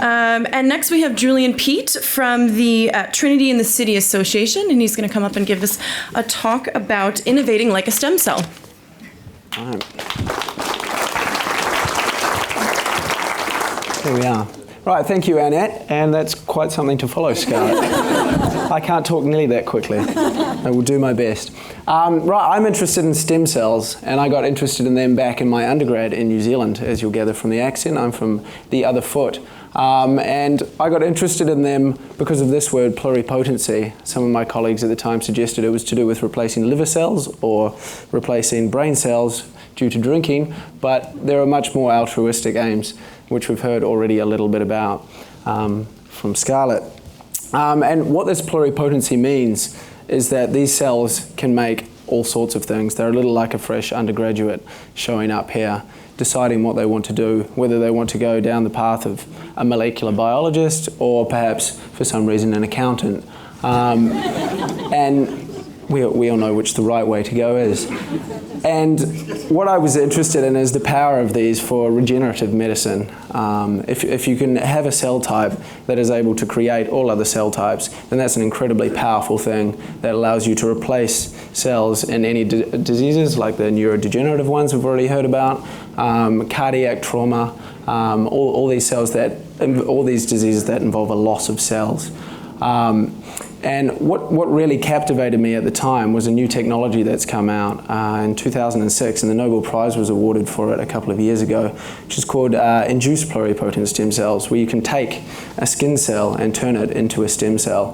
And next we have Julian Peat from the Trinity and the City Association, and he's going to come up and give us a talk about innovating like a stem cell. All right. Here we are. Right, thank you, Annette, and that's quite something to follow, Scarlett. I can't talk nearly that quickly. I will do my best. Right, I'm interested in stem cells, and I got interested in them back in my undergrad in New Zealand, as you'll gather from the accent. I'm from the other foot. And I got interested in them because of this word, pluripotency. Some of my colleagues at the time suggested it was to do with replacing liver cells or replacing brain cells due to drinking, but there are much more altruistic aims, which we've heard already a little bit about from Scarlett. And what this pluripotency means is that these cells can make all sorts of things. They're a little like a fresh undergraduate showing up here, deciding what they want to do, whether they want to go down the path of a molecular biologist or perhaps, for some reason, an accountant. And we all know which the right way to go is. And what I was interested in is the power of these for regenerative medicine. If you can have a cell type that is able to create all other cell types, then that's an incredibly powerful thing that allows you to replace cells in any diseases, like the neurodegenerative ones we've already heard about, cardiac trauma, all these diseases that involve a loss of cells. And what really captivated me at the time was a new technology that's come out in 2006, and the Nobel Prize was awarded for it a couple of years ago, which is called induced pluripotent stem cells, where you can take a skin cell and turn it into a stem cell.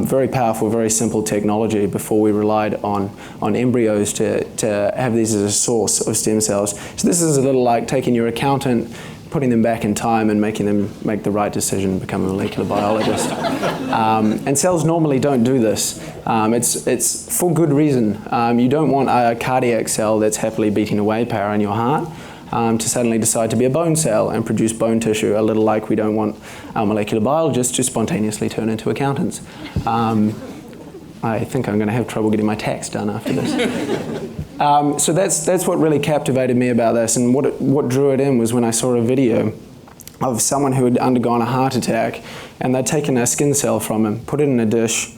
Very powerful, very simple technology. Before we relied on embryos to have these as a source of stem cells. So this is a little like taking your accountant, putting them back in time and making them make the right decision, become a molecular biologist. And cells normally don't do this. It's for good reason. You don't want a cardiac cell that's happily beating away power in your heart to suddenly decide to be a bone cell and produce bone tissue, a little like we don't want our molecular biologists to spontaneously turn into accountants. I think I'm going to have trouble getting my tax done after this. So that's what really captivated me about this, and what drew it in was when I saw a video of someone who had undergone a heart attack, and they'd taken a skin cell from him, put it in a dish,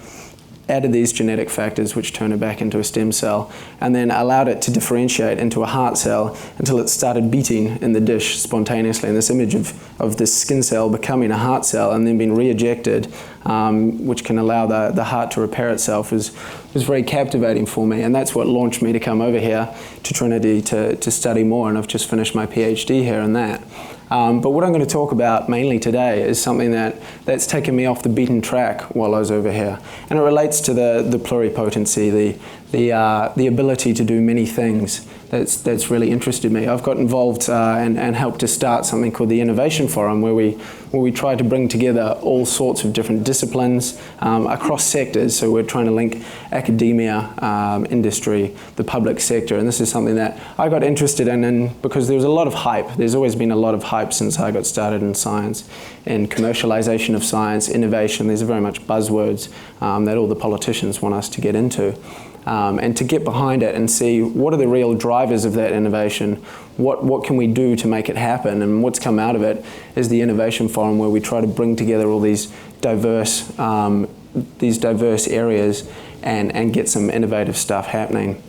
added these genetic factors which turn it back into a stem cell, and then allowed it to differentiate into a heart cell until it started beating in the dish spontaneously. And this image of this skin cell becoming a heart cell and then being re-ejected, which can allow the heart to repair itself, was very captivating for me. And that's what launched me to come over here to Trinity to study more, and I've just finished my PhD here in that. But what I'm going to talk about mainly today is something that's taken me off the beaten track while I was over here. And it relates to the pluripotency, the ability to do many things. That's really interested me. I've got involved and helped to start something called the Innovation Forum, where we try to bring together all sorts of different disciplines across sectors. So we're trying to link academia, industry, the public sector, and this is something that I got interested in because there was a lot of hype. There's always been a lot of hype since I got started in science, and commercialization of science, innovation. These are very much buzzwords that all the politicians want us to get into. And to get behind it and see what are the real drivers of that innovation, what can we do to make it happen, and what's come out of it is the Innovation Forum, where we try to bring together all these diverse areas and get some innovative stuff happening.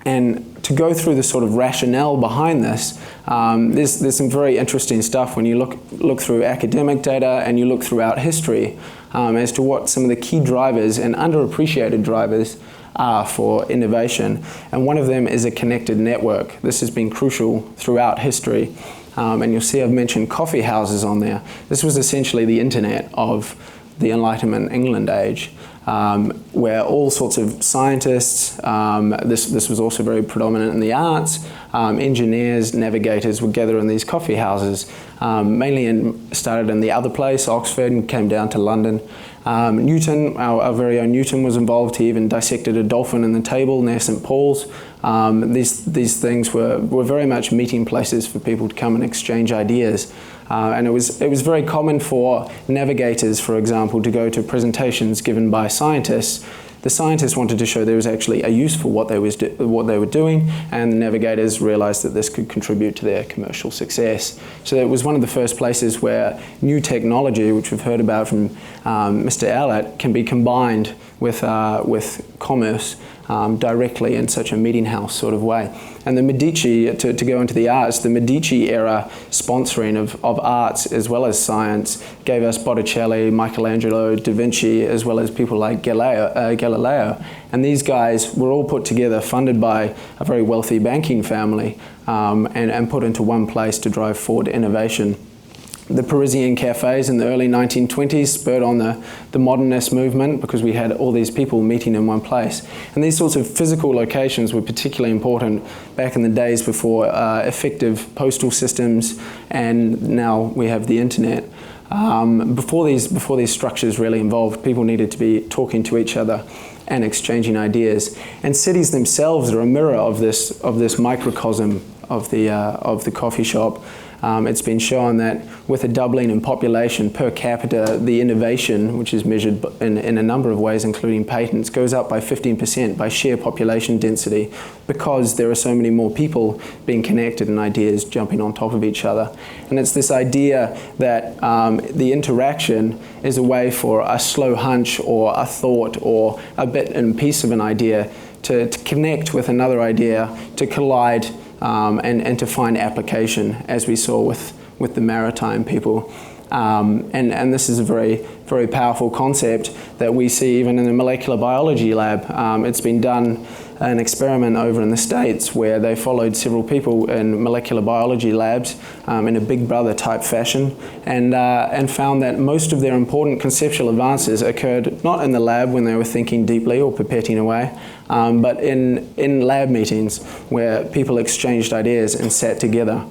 And to go through the sort of rationale behind this, there's some very interesting stuff when you look through academic data and you look throughout history as to what some of the key drivers and underappreciated drivers are for innovation. And one of them is a connected network. This has been crucial throughout history. And you'll see I've mentioned coffee houses on there. This was essentially the internet of the Enlightenment England age, where all sorts of scientists, this was also very predominant in the arts, engineers, navigators would gather in these coffee houses, mainly started in the other place, Oxford, and came down to London. Newton, our very own Newton, was involved. He even dissected a dolphin in the table near St. Paul's. These things were very much meeting places for people to come and exchange ideas. And it was very common for navigators, for example, to go to presentations given by scientists. The scientists wanted to show there was actually a use for what they were doing, and the navigators realized that this could contribute to their commercial success. So it was one of the first places where new technology, which we've heard about from Mr. Allett, can be combined with commerce directly in such a meeting house sort of way. And the Medici, to go into the arts, the Medici era sponsoring of arts as well as science gave us Botticelli, Michelangelo, Da Vinci, as well as people like Galileo. And these guys were all put together, funded by a very wealthy banking family, and put into one place to drive forward innovation. The Parisian cafes in the early 1920s spurred on the modernist movement because we had all these people meeting in one place. And these sorts of physical locations were particularly important back in the days before effective postal systems, and now we have the internet. Before these structures really evolved, people needed to be talking to each other and exchanging ideas. And cities themselves are a mirror of this microcosm of the coffee shop. It's been shown that with a doubling in population per capita, the innovation, which is measured in a number of ways, including patents, goes up by 15% by sheer population density, because there are so many more people being connected and ideas jumping on top of each other. And it's this idea that the interaction is a way for a slow hunch or a thought or a bit and piece of an idea to connect with another idea, to collide, and to find application, as we saw with the maritime people. And this is a very, very powerful concept that we see even in the molecular biology lab. It's been done, an experiment over in the States where they followed several people in molecular biology labs in a Big Brother type fashion, and found that most of their important conceptual advances occurred not in the lab when they were thinking deeply or pipetting away, but in lab meetings where people exchanged ideas and sat together.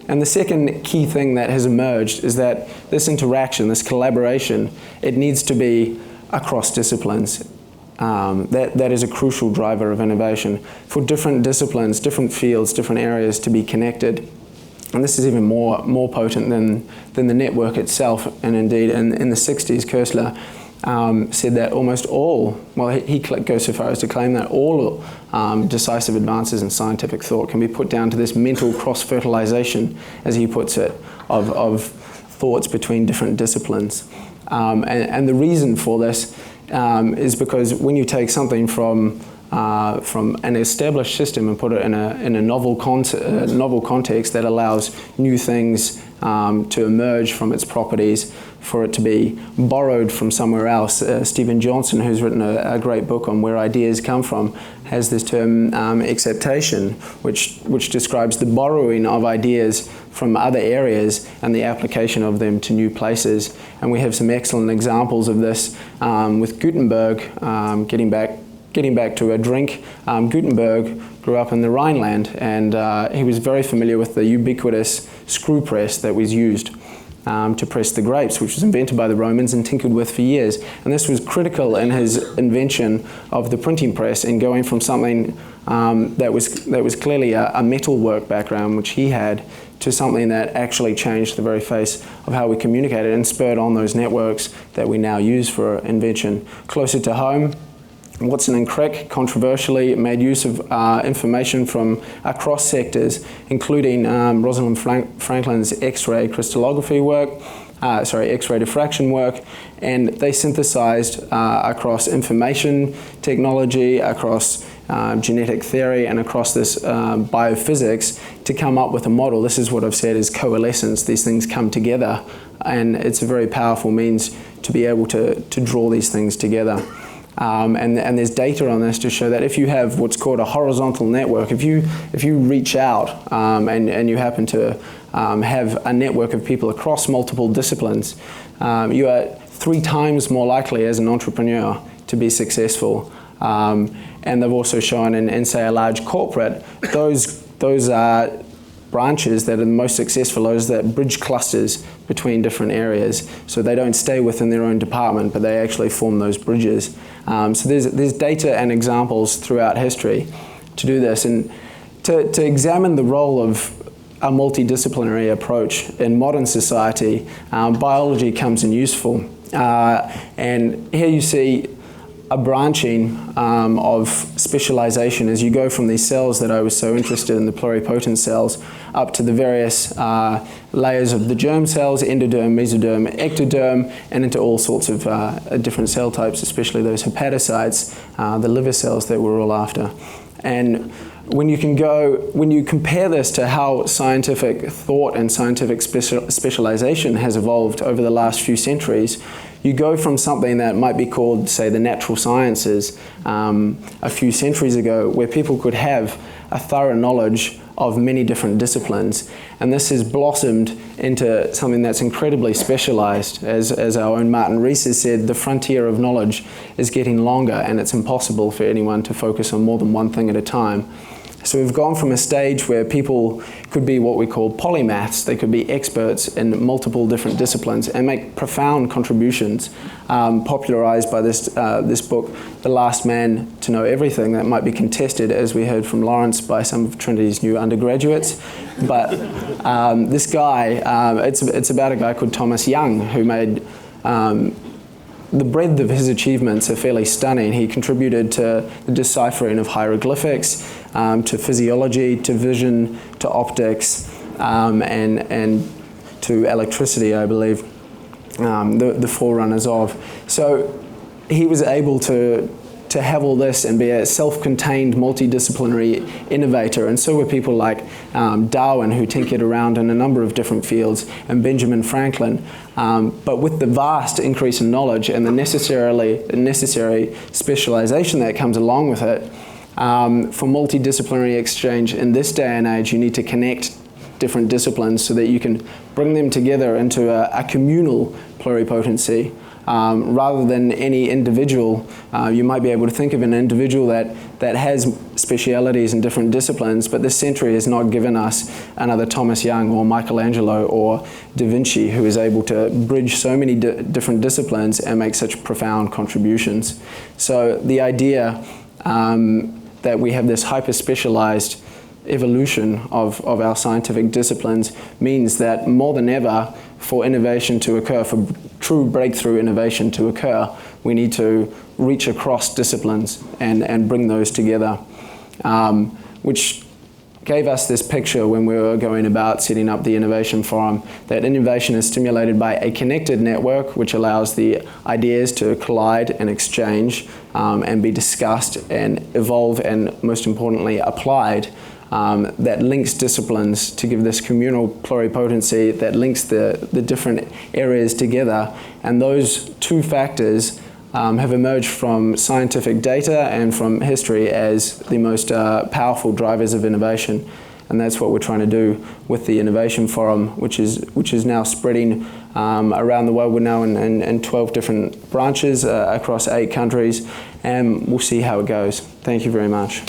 And the second key thing that has emerged is that this interaction, this collaboration, it needs to be across disciplines. That is a crucial driver of innovation. For different disciplines, different fields, different areas to be connected. And this is even more potent than the network itself. And indeed, in the 60s, Koestler said that almost all, well, he goes so far as to claim that all decisive advances in scientific thought can be put down to this mental cross-fertilization, as he puts it, of thoughts between different disciplines. And the reason for this is because when you take something from an established system and put it in a novel context that allows new things to emerge from its properties, for it to be borrowed from somewhere else. Stephen Johnson, who's written a great book on where ideas come from, has this term acceptation, which describes the borrowing of ideas from other areas and the application of them to new places. And we have some excellent examples of this with Gutenberg. Getting back to a drink, Gutenberg grew up in the Rhineland, and he was very familiar with the ubiquitous screw press that was used to press the grapes, which was invented by the Romans and tinkered with for years. And this was critical in his invention of the printing press, and going from something that was clearly a metalwork background, which he had, to something that actually changed the very face of how we communicated and spurred on those networks that we now use for invention. Closer to home, Watson and Crick controversially made use of information from across sectors, including Rosalind Franklin's X-ray crystallography work, X-ray diffraction work, and they synthesized across information technology, across genetic theory, and across this biophysics to come up with a model. This is what I've said is coalescence. These things come together, and it's a very powerful means to be able to draw these things together. And there's data on this to show that if you have what's called a horizontal network, if you reach out and you happen to have a network of people across multiple disciplines, you are 3 times more likely as an entrepreneur to be successful. And they've also shown in say a large corporate, those branches that are the most successful, those that bridge clusters between different areas. So they don't stay within their own department, but they actually form those bridges. So there's data and examples throughout history to do this. And to examine the role of a multidisciplinary approach in modern society, biology comes in useful. And here you see a branching of specialization as you go from these cells that I was so interested in, the pluripotent cells, up to the various layers of the germ cells, endoderm, mesoderm, ectoderm, and into all sorts of different cell types, especially those hepatocytes, the liver cells that we're all after. And when you compare this to how scientific thought and scientific specialization has evolved over the last few centuries, you go from something that might be called, say, the natural sciences a few centuries ago, where people could have a thorough knowledge of many different disciplines. And this has blossomed into something that's incredibly specialized. As our own Martin Rees has said, the frontier of knowledge is getting longer, and it's impossible for anyone to focus on more than one thing at a time. So we've gone from a stage where people could be what we call polymaths. They could be experts in multiple different disciplines and make profound contributions, popularized by this book, The Last Man to Know Everything, that might be contested, as we heard from Lawrence, by some of Trinity's new undergraduates. But this guy, it's about a guy called Thomas Young, who made the breadth of his achievements are fairly stunning. He contributed to the deciphering of hieroglyphics, to physiology, to vision, to optics, and to electricity, I believe, the forerunners of. So he was able to have all this and be a self-contained, multidisciplinary innovator. And so were people like Darwin, who tinkered around in a number of different fields, and Benjamin Franklin. But with the vast increase in knowledge and the necessary specialization that comes along with it, for multidisciplinary exchange in this day and age, you need to connect different disciplines so that you can bring them together into a communal pluripotency. Rather than any individual, you might be able to think of an individual that has specialities in different disciplines, but this century has not given us another Thomas Young or Michelangelo or Da Vinci, who is able to bridge so many different disciplines and make such profound contributions. So the idea that we have this hyper-specialized evolution of our scientific disciplines means that more than ever, for innovation to occur, for true breakthrough innovation to occur, we need to reach across disciplines and bring those together, which gave us this picture when we were going about setting up the Innovation Forum, that innovation is stimulated by a connected network which allows the ideas to collide and exchange and be discussed and evolve and, most importantly, applied. That links disciplines to give this communal pluripotency, that links the different areas together. And those two factors have emerged from scientific data and from history as the most powerful drivers of innovation. And that's what we're trying to do with the Innovation Forum, which is now spreading around the world. We're now in 12 different branches across 8 countries, and we'll see how it goes. Thank you very much.